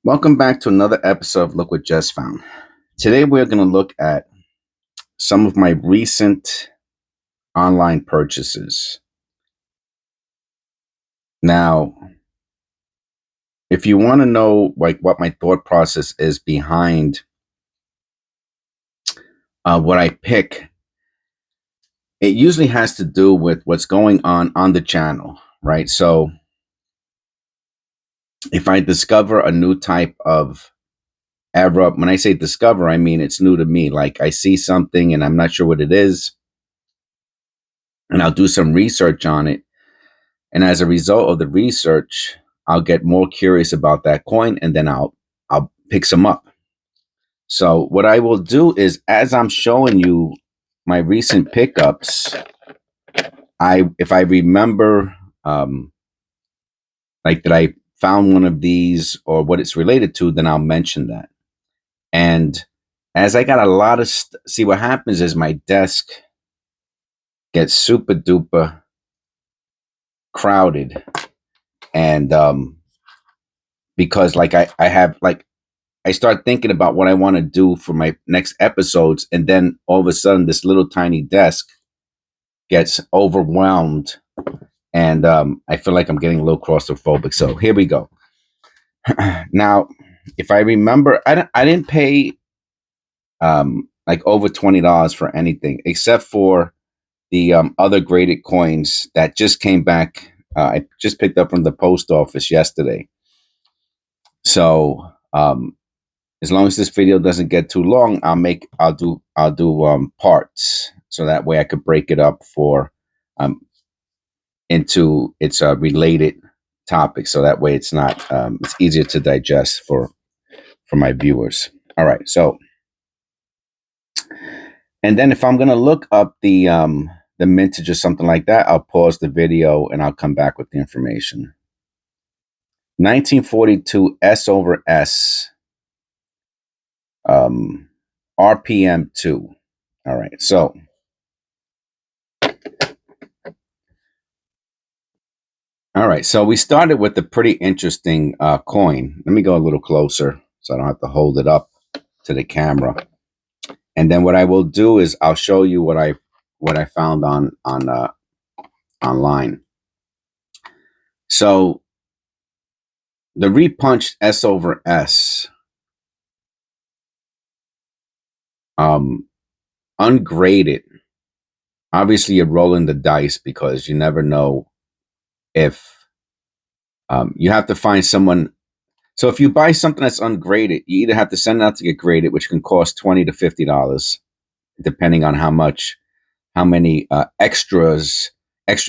Welcome back to another episode of Look What Just Found. Today we're going to look at some of my recent online purchases. Now, if you want to know what my thought process is behind what I pick, it usually has to do with what's going on the channel, right? So if I discover a new type of era, when I say discover, I mean it's new to me. Like I see something and I'm not sure what it is, and I'll do some research on it. And as a result of the research, I'll get more curious about that coin, and then I'll pick some up. So what I will do is, as I'm showing you my recent pickups, if I remember like that I found one of these or what it's related to, then I'll mention that. And as I got a lot of see, what happens is my desk gets super duper crowded, and because like I have like I start thinking about what I want to do for my next episodes, and then all of a sudden this little tiny desk gets overwhelmed, and I feel like I'm getting a little claustrophobic. So here we go. Now, if I remember, I didn't pay like over $20 for anything except for the other graded coins that just came back. I just picked up from the post office yesterday. So as long as this video doesn't get too long, I'll do parts, so that way I could break it up for into its related topics, so that way it's not it's easier to digest for my viewers. All right, so and then if I'm gonna look up the mintage or something like that, I'll pause the video and I'll come back with the information. 1942 S over S. RPM 2. All right, so we started with a pretty interesting coin. Let me go a little closer so I don't have to hold it up to the camera. And then what I will do is I'll show you what I found on online. So the repunched S over S, ungraded. Obviously, you're rolling the dice because you never know if you have to find someone. So if you buy something that's ungraded, you either have to send it out to get graded, which can cost $20 to $50, depending on how many extra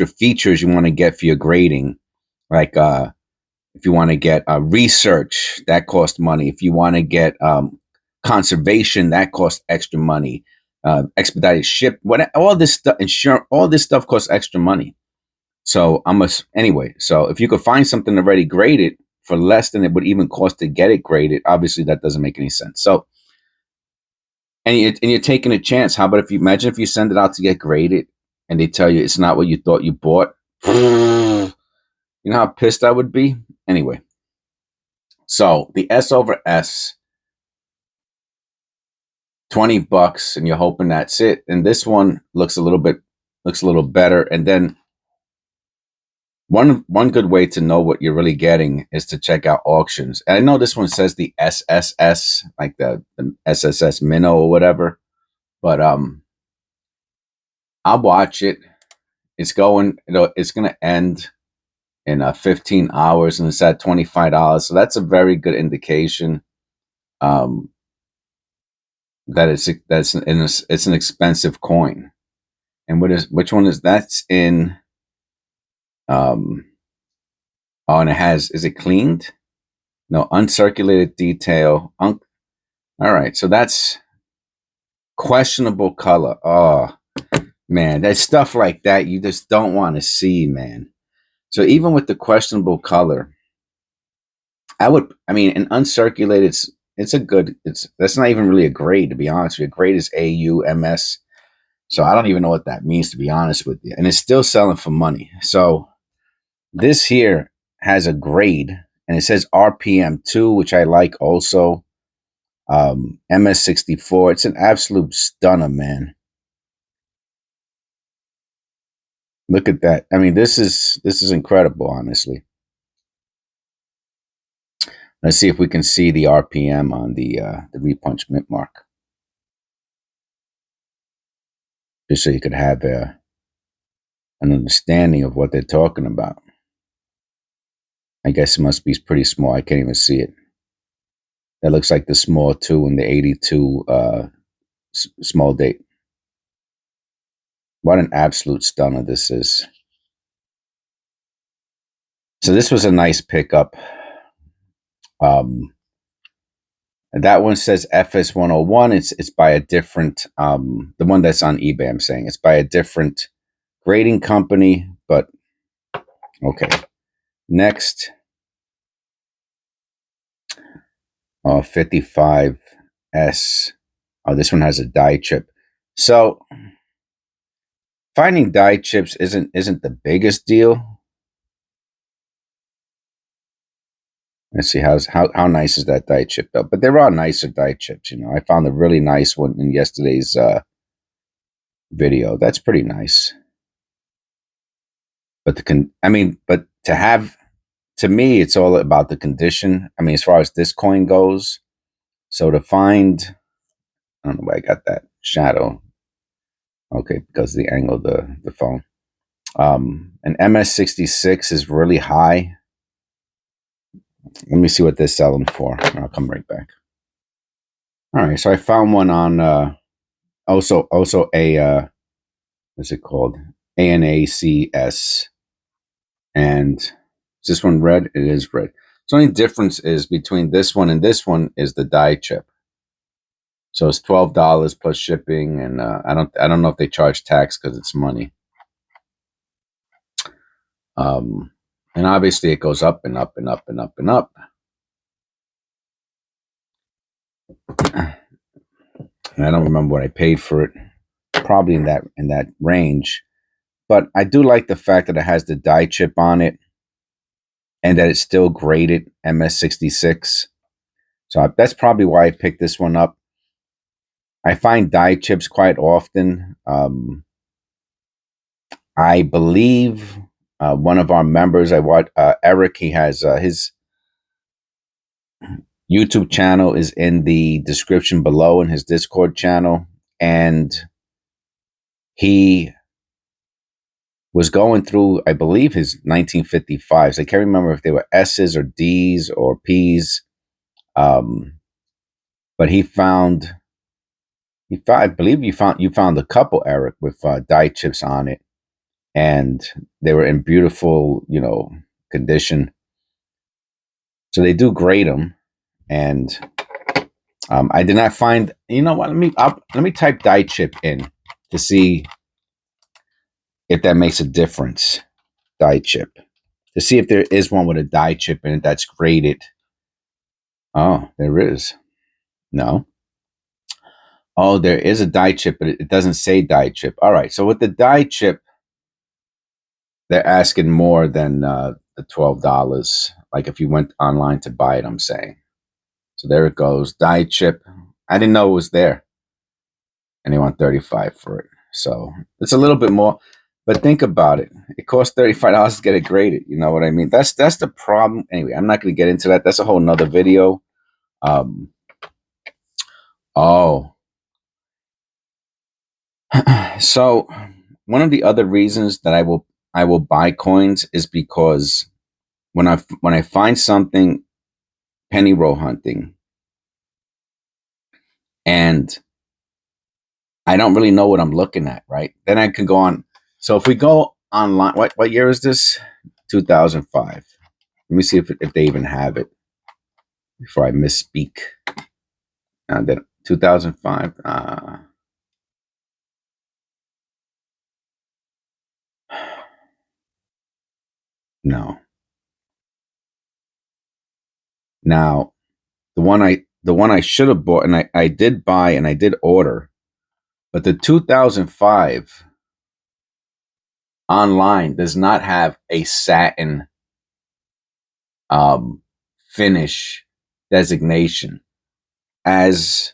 features you want to get for your grading. Like if you want to get research, that costs money. If you want to get conservation, that costs extra money. Expedited ship, all this stuff, insurance, all this stuff costs extra money. So anyway. So if you could find something already graded for less than it would even cost to get it graded, obviously that doesn't make any sense. So, and you're taking a chance. How about imagine if you send it out to get graded and they tell you it's not what you thought you bought? You know how pissed I would be? Anyway, so the S over S, $20, and you're hoping that's it. And this one looks a little better. And then one good way to know what you're really getting is to check out auctions. And I know this one says the SSS, like the SSS minnow or whatever, but I'll watch it. It's going to end in 15 hours, and it's at $25. So that's a very good indication that it's an expensive coin. And which one is that's in? Oh, and is it cleaned? No, uncirculated detail. All right, so that's questionable color. Oh man, there's stuff like that you just don't want to see, man. So even with the questionable color, an uncirculated, that's not even really a grade, to be honest with you. A grade is AUMS. So I don't even know what that means, to be honest with you. And it's still selling for money. So this here has a grade, and it says RPM 2, which I like also. MS64. It's an absolute stunner, man. Look at that. I mean, this is incredible, honestly. Let's see if we can see the RPM on the repunch mint mark, just so you could have an understanding of what they're talking about. I guess it must be pretty small. I can't even see it. That looks like the small 2 and the 82 small date. What an absolute stunner this is. So this was a nice pickup. That one says FS101. It's by a different, the one that's on eBay, I'm saying. It's by a different grading company, but okay. Next, 55S. Oh, this one has a die chip. So finding die chips isn't the biggest deal. Let's see how nice is that die chip though. But there are nicer die chips, you know. I found a really nice one in yesterday's video. That's pretty nice. But but to me, it's all about the condition. I mean, as far as this coin goes. So to find, I don't know why I got that shadow. Okay, because of the angle of the phone. An MS66 is really high. Let me see what they're selling for. I'll come right back. All right, so I found one on also a what's it called? ANACS. And is this one red? It is red. So the only difference is between this one and this one is the die chip. So it's $12 plus shipping, and I don't know if they charge tax because it's money. And obviously it goes up and up and up and up and up. And I don't remember what I paid for it. Probably in that range. But I do like the fact that it has the die chip on it and that it's still graded MS66. So that's probably why I picked this one up. I find die chips quite often. I believe one of our members, Eric, he has his YouTube channel is in the description below in his Discord channel. And he was going through, I believe, his 1955s. I can't remember if they were S's or D's or P's. But I believe you found a couple, Eric, with die chips on it. And they were in beautiful, condition. So they do grade them. And I did not find, you know what, let me type die chip in to see if that makes a difference. Die chip. To see if there is one with a die chip in it that's graded. Oh, there is. No. Oh, there is a die chip, but it doesn't say die chip. All right. So with the die chip, they're asking more than the $12. Like if you went online to buy it, I'm saying. So there it goes. Die chip. I didn't know it was there. And they want $35 for it. So it's a little bit more. But think about it. It costs $35 to get it graded. You know what I mean? That's the problem. Anyway, I'm not going to get into that. That's a whole nother video. So one of the other reasons that I will buy coins is because when I find something penny roll hunting and I don't really know what I'm looking at, right? Then I can go on. So if we go online, what year is this? 2005. Let me see if they even have it before I misspeak. That 2005. No. Now, the one I should have bought, and I did buy and I did order, but the 2005 online does not have a satin finish designation as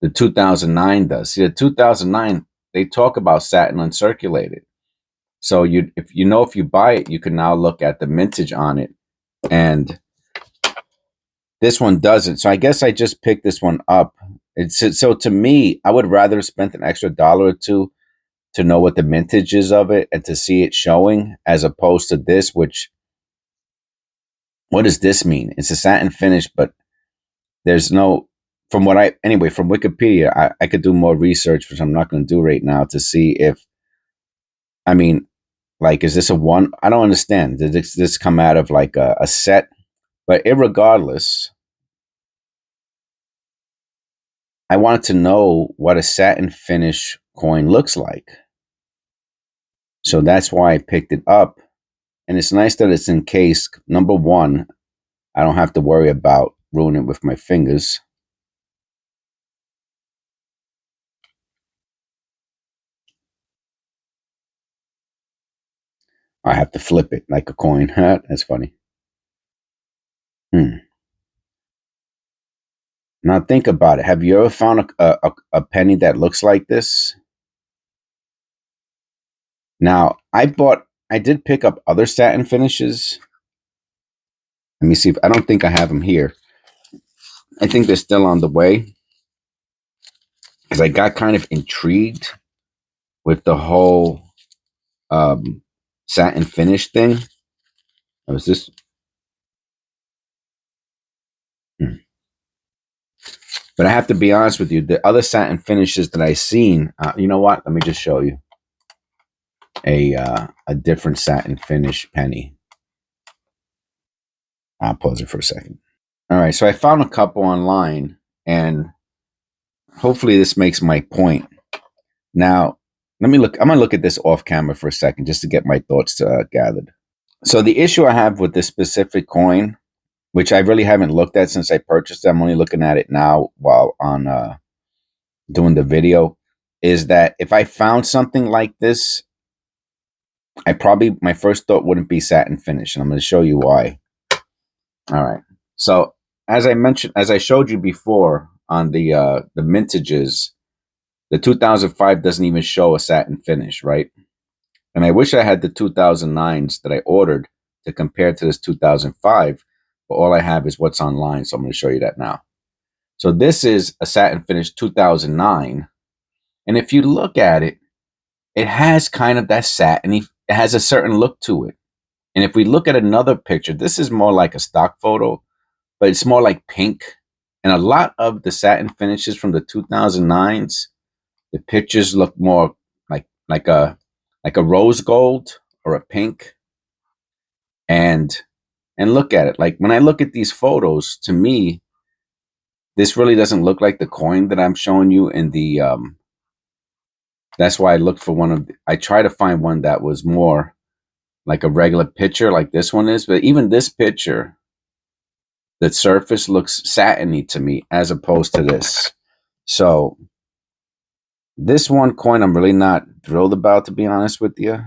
the 2009 does. See, the 2009, they talk about satin uncirculated. So if you buy it, you can now look at the mintage on it, and this one doesn't. So I guess I just picked this one up. So to me, I would rather have spent an extra $1 or $2 to know what the mintage is of it and to see it showing, as opposed to this, which, what does this mean? It's a satin finish, but there's no, from Wikipedia, I could do more research, which I'm not going to do right now, to see if, I mean, like, is this a one? I don't understand. Did this come out of like a set? But irregardless, I wanted to know what a satin finish coin looks like. So that's why I picked it up. And it's nice that it's encased. Number one, I don't have to worry about ruining it with my fingers. I have to flip it like a coin. That's funny. Now think about it. Have you ever found a penny that looks like this? Now, I did pick up other satin finishes. Let me see if, I don't think I have them here. I think they're still on the way, because I got kind of intrigued with the whole satin finish thing. Was this? But I have to be honest with you, the other satin finishes that I seen, you know what? Let me just show you a different satin finish penny. I'll pause it for a second. All right, so I found a couple online, and hopefully this makes my point. Now, let me look. I'm gonna look at this off camera for a second just to get my thoughts gathered. So the issue I have with this specific coin, which I really haven't looked at since I purchased it, I'm only looking at it now while on doing the video, is that if I found something like this, my first thought wouldn't be satin finish, and I'm going to show you why. All right. So as I showed you before on the mintages, the 2005 doesn't even show a satin finish, right? And I wish I had the 2009s that I ordered to compare to this 2005, but all I have is what's online, so I'm going to show you that now. So this is a satin finish 2009, and if you look at it, it has kind of that satiny, it has a certain look to it. And if we look at another picture, this is more like a stock photo, but it's more like pink. And a lot of the satin finishes from the 2009s, the pictures look more like a rose gold or a pink. And look at it. Like when I look at these photos, to me, this really doesn't look like the coin that I'm showing you in the that's why I looked for I try to find one that was more like a regular picture like this one is, but even this picture, the surface looks satiny to me as opposed to this. So this one coin I'm really not thrilled about, to be honest with you.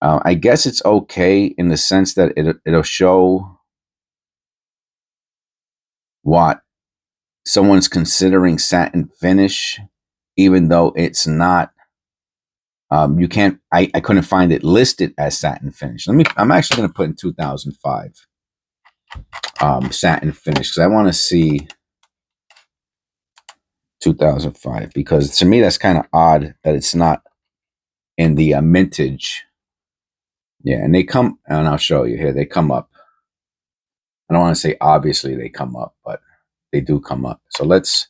I guess it's okay in the sense that it'll show what someone's considering satin finish, even though it's not. You can't. I couldn't find it listed as satin finish. I'm actually going to put in 2005 satin finish, because I want to see 2005, because to me that's kind of odd that it's not in the mintage. Yeah, and they come, and I'll show you here. They come up. I don't want to say obviously they come up, but they do come up. So let's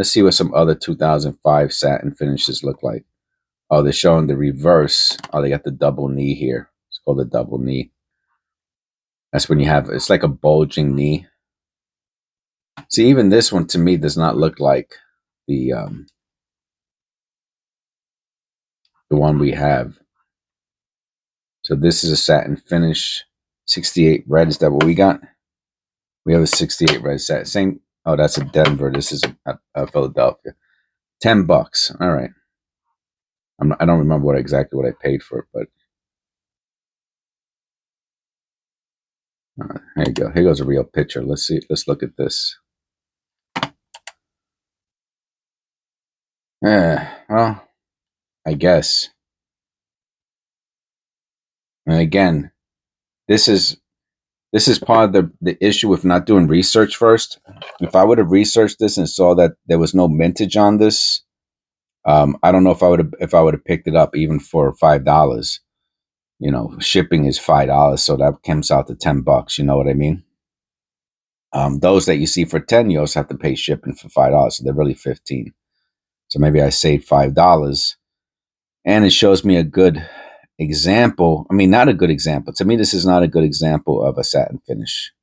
see what some other 2005 satin finishes look like. Oh, they're showing the reverse. Oh, they got the double knee here. It's called a double knee. That's when it's like a bulging knee. See, even this one to me does not look like the one we have. So this is a satin finish, 68 red. Is that what we got? We have a 68 red satin. Same. Oh, that's a Denver. This is a Philadelphia. $10. All right. I don't remember exactly what I paid for it, but There you go. Here goes a real picture. Let's see. Let's look at this. Well, I guess. And again, this is part of the issue with not doing research first. If I would have researched this and saw that there was no mintage on this, I don't know if I would have picked it up even for $5. You know, shipping is $5, so that comes out to $10. You know what I mean? Those that you see for 10, you also have to pay shipping for $5, so they're really 15. So maybe I saved $5, and it shows me a good example. I mean, not a good example. To me, this is not a good example of a satin finish.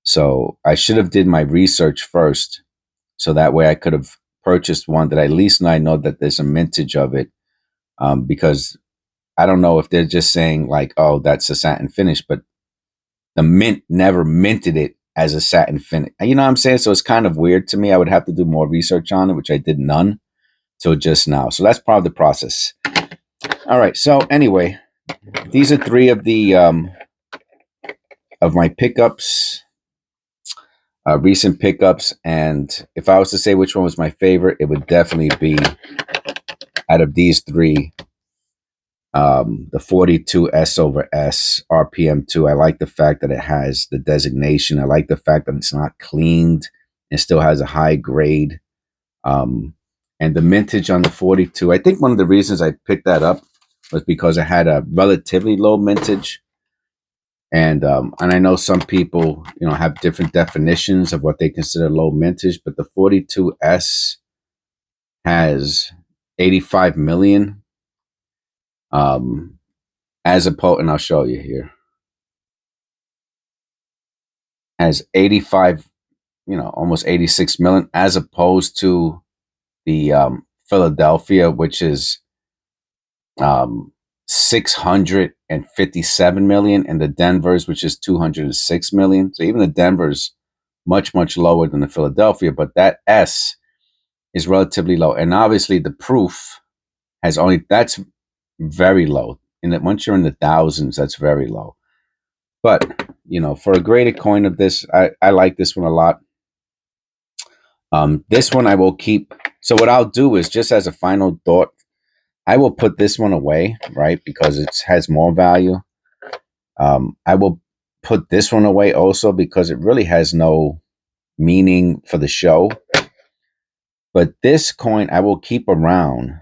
So I should have did my research first, so that way I could have purchased one that at least I know that there's a mintage of it. Because I don't know if they're just saying like, oh, that's a satin finish, but the mint never minted it as a satin finish. You know what I'm saying? So it's kind of weird to me. I would have to do more research on it, which I did none till just now. So that's part of the process. All right. So anyway, these are three of the of my pickups, recent pickups. And if I was to say which one was my favorite, it would definitely be out of these three. The 42 S over S RPM 2. I like the fact that it has the designation. I like the fact that it's not cleaned and still has a high grade. And the mintage on the 42. I think one of the reasons I picked that up was because it had a relatively low mintage. And I know some people, you know, have different definitions of what they consider low mintage, but the 42S has 85 million. As opposed, and I'll show you here, has 85, you know, almost 86 million, as opposed to the Philadelphia, which is 657 million, and the Denver's, which is 206 million. So even the Denver's much, much lower than the Philadelphia, but that S is relatively low. And obviously the proof has only, that's very low. And that once you're in the thousands, that's very low. But, you know, for a graded coin of this, I like this one a lot. This one I will keep. So what I'll do is, just as a final thought, I will put this one away, right? Because it has more value. I will put this one away also because it really has no meaning for the show. But this coin I will keep around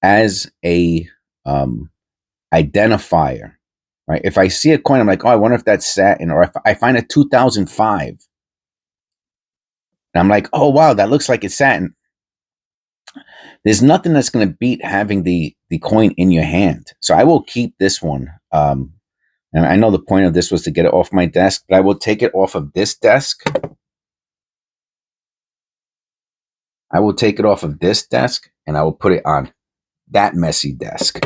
as a identifier, right? If I see a coin, I'm like, oh, I wonder if that's satin, or if I find a 2005, and I'm like, oh wow, that looks like it's satin. There's nothing that's going to beat having the coin in your hand. So I will keep this one. And I know the point of this was to get it off my desk, but I will take it off of this desk. I will take it off of this desk, and I will put it on that messy desk.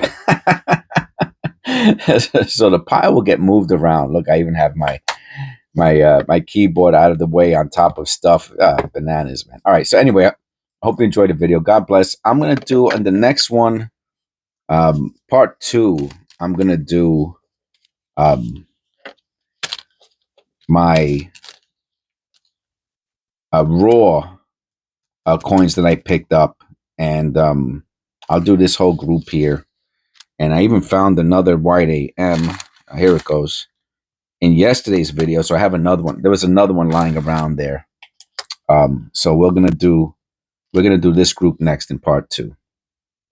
So the pile will get moved around. Look, I even have my keyboard out of the way on top of stuff. Bananas, man. All right. So anyway, I hope you enjoyed the video. God bless. I'm gonna do on the next one, part 2. I'm gonna do my raw coins that I picked up, and I'll do this whole group here. And I even found another white AM. Here it goes. In yesterday's video, so I have another one. There was another one lying around there. So we're gonna do this group next in part 2.